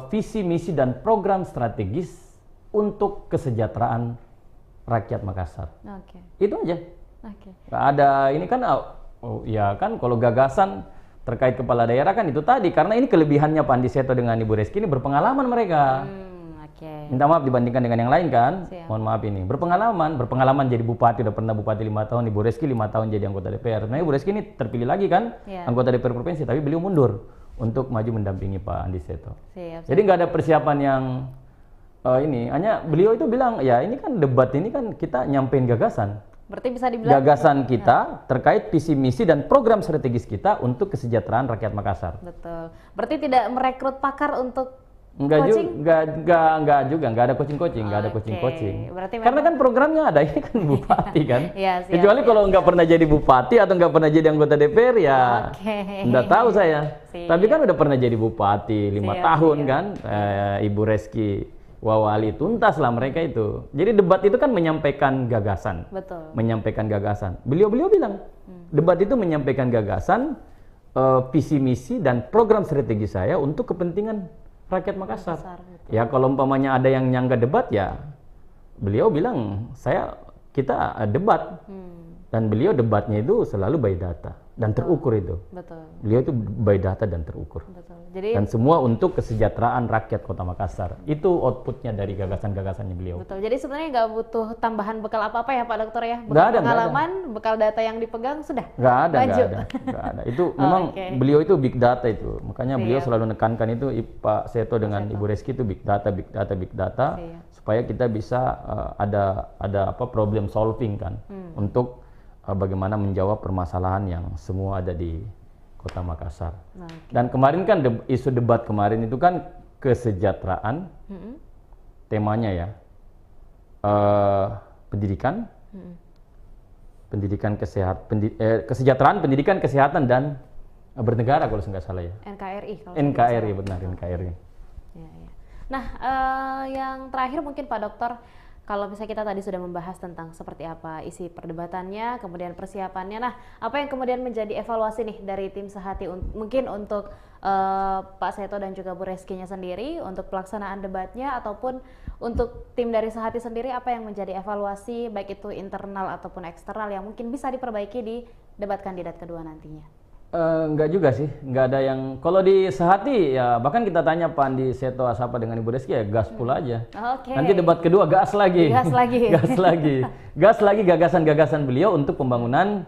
visi, misi, dan program strategis untuk kesejahteraan rakyat Makassar. Itu aja. Nggak ada, ini kan, ya kan kalau gagasan terkait kepala daerah kan itu tadi, karena ini kelebihannya Pak Andi Seto dengan Ibu Reski ini berpengalaman mereka. Minta maaf dibandingkan dengan yang lain kan. Mohon maaf ini. Berpengalaman jadi bupati, udah pernah bupati 5 tahun, Ibu Reski 5 tahun jadi anggota DPR. Nah, Ibu Reski ini terpilih lagi kan, anggota DPR provinsi, tapi beliau mundur untuk maju mendampingi Pak Andi Seto. Jadi nggak ada persiapan yang ini, hanya beliau itu bilang, ya ini kan debat ini kan kita nyampein gagasan. Berarti bisa dibilang gagasan kita terkait visi misi dan program strategis kita untuk kesejahteraan rakyat Makassar. Betul. Berarti tidak merekrut pakar untuk Enggak coaching? juga, enggak ada coaching, enggak ada coaching. Karena kan programnya ada, ini kan bupati kan. Kecuali kalau enggak pernah jadi bupati atau enggak pernah jadi anggota DPR ya. Enggak tahu saya. Tapi kan udah pernah jadi bupati 5 tahun kan. Ibu Reski Wawali, tuntas lah mereka itu. Jadi debat itu kan menyampaikan gagasan. Betul. Menyampaikan gagasan. Beliau bilang, debat itu menyampaikan gagasan, visi misi dan program strategi saya untuk kepentingan rakyat Makassar. Ya kalau umpamanya ada yang nyangga debat ya, beliau bilang kita debat. Dan beliau debatnya itu selalu by data dan terukur itu. Betul. Beliau itu by data dan terukur. Betul. Jadi, dan semua untuk kesejahteraan rakyat Kota Makassar. Itu outputnya dari gagasan-gagasannya beliau. Betul. Jadi sebenarnya nggak butuh tambahan bekal apa-apa ya Pak Dokter ya? Bekal pengalaman, bekal data yang dipegang sudah. Nggak ada. Itu memang beliau itu big data itu. Makanya beliau selalu menekankan itu, Pak Seto dengan Ibu Reski itu big data, supaya kita bisa ada problem solving kan, untuk bagaimana menjawab permasalahan yang semua ada di Kota Makassar. Dan kemarin kan isu debat kemarin itu kan kesejahteraan, temanya ya, pendidikan, kesejahteraan, pendidikan, kesehatan, dan bernegara kalau nggak salah ya. NKRI benar, NKRI. Nah, yang terakhir mungkin Pak Dokter, kalau misalnya kita tadi sudah membahas tentang seperti apa isi perdebatannya, kemudian persiapannya, nah apa yang kemudian menjadi evaluasi nih dari tim Sehati mungkin untuk Pak Seto dan juga Bu Reskinya sendiri untuk pelaksanaan debatnya, ataupun untuk tim dari Sehati sendiri apa yang menjadi evaluasi baik itu internal ataupun eksternal yang mungkin bisa diperbaiki di debat kandidat kedua nantinya? Enggak juga sih, enggak ada yang, kalau di Sehati ya bahkan kita tanya Pak Andi Seto Asapa dengan Ibu Reski ya gas pula aja. Nanti debat kedua gas lagi. Gas lagi. Gas lagi. Gas lagi gagasan-gagasan beliau untuk pembangunan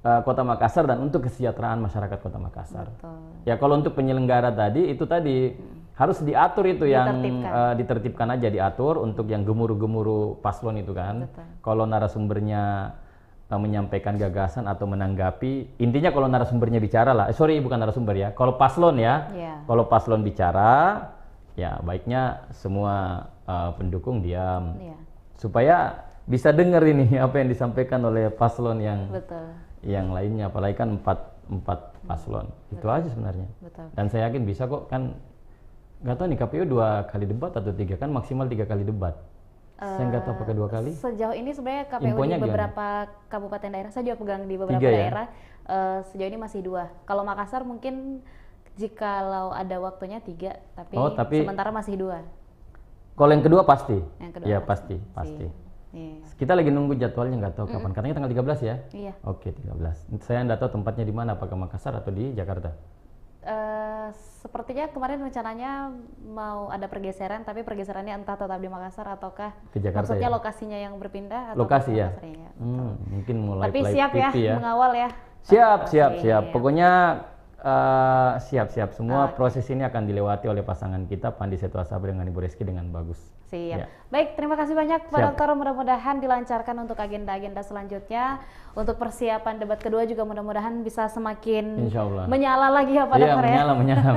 Kota Makassar dan untuk kesejahteraan masyarakat Kota Makassar. Betul. Ya kalau untuk penyelenggara tadi itu tadi harus diatur itu yang ditertibkan aja, diatur untuk yang gemuruh-gemuruh paslon itu kan. Kalau narasumbernya menyampaikan gagasan atau menanggapi, intinya kalau narasumbernya bicara lah, bukan narasumber ya, kalau paslon ya, kalau paslon bicara, ya baiknya semua pendukung diam, supaya bisa dengar ini apa yang disampaikan oleh paslon yang lainnya, apalagi kan empat paslon, itu aja sebenarnya. Dan saya yakin bisa kok, kan nggak tahu nih KPU 2 kali debat atau 3, kan maksimal 3 kali debat. Saya nggak tahu pakai 2 kali. Sejauh ini sebenarnya KPU di beberapa kabupaten daerah, saya juga pegang di beberapa daerah, sejauh ini masih 2. Kalau Makassar mungkin jikalau ada waktunya 3, tapi sementara masih 2. Kalau yang kedua pasti? Yang kedua ya pasti. Kita lagi nunggu jadwalnya, nggak tahu kapan. Katanya tanggal 13 ya? Iya. Oke, 13. Saya nggak tahu tempatnya di mana, apakah Makassar atau di Jakarta? Sepertinya kemarin rencananya mau ada pergeseran, tapi pergeserannya entah tetap di Makassar ataukah ke Jakarta, maksudnya ya? Lokasinya yang berpindah atau lokasi ya? Mungkin mulai tapi siap ya mengawal ya? Siap. Pokoknya siap. Semua proses ini akan dilewati oleh pasangan kita, Pak Andi Seto Asapa dengan Ibu Reski dengan bagus. Siap. Ya. Baik, terima kasih banyak Pak Dokter. Mudah-mudahan dilancarkan untuk agenda-agenda selanjutnya. Untuk persiapan debat kedua juga mudah-mudahan bisa semakin menyala lagi ya Pak Dokter ya. Menyala.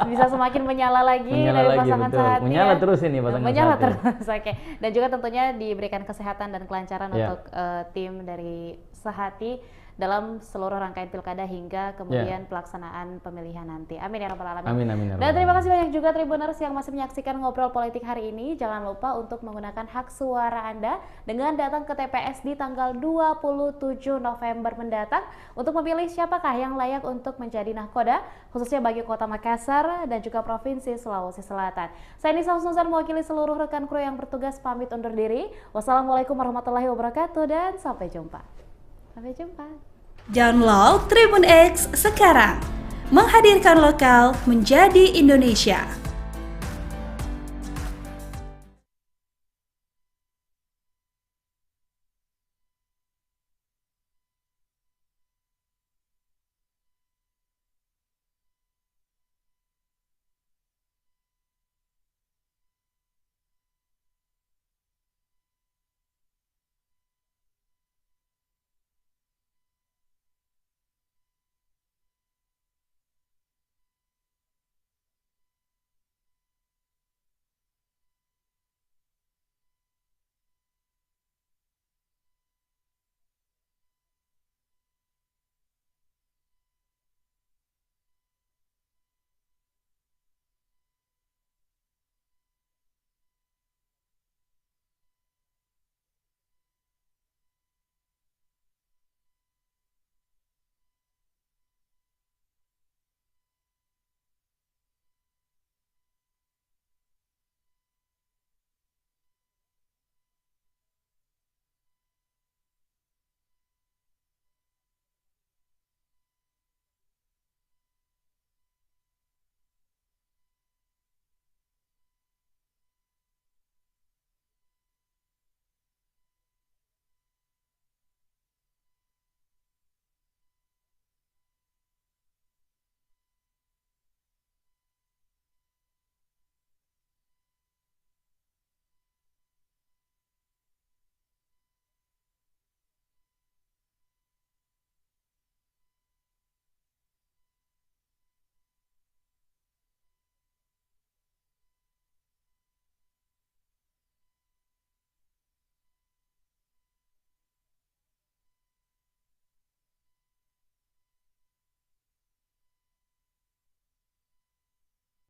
Bisa semakin menyala lagi dari pasangan Sehati. Menyala terus ini pasangan menyala terus. Oke. Dan juga tentunya diberikan kesehatan dan kelancaran untuk tim dari Sehati dalam seluruh rangkaian pilkada hingga kemudian pelaksanaan pemilihan nanti. Amin ya rabbal alamin. Amin. Dan terima kasih banyak juga Tribuners yang masih menyaksikan Ngobrol Politik hari ini. Jangan lupa untuk menggunakan hak suara Anda dengan datang ke TPS di tanggal 27 November mendatang untuk memilih siapakah yang layak untuk menjadi nahkoda khususnya bagi Kota Makassar dan juga Provinsi Sulawesi Selatan. Saya Nisa Husnuzan mewakili seluruh rekan kru yang bertugas pamit undur diri. Wassalamualaikum warahmatullahi wabarakatuh dan sampai jumpa. Sampai jumpa. Download Tribun X sekarang. Menghadirkan lokal menjadi Indonesia.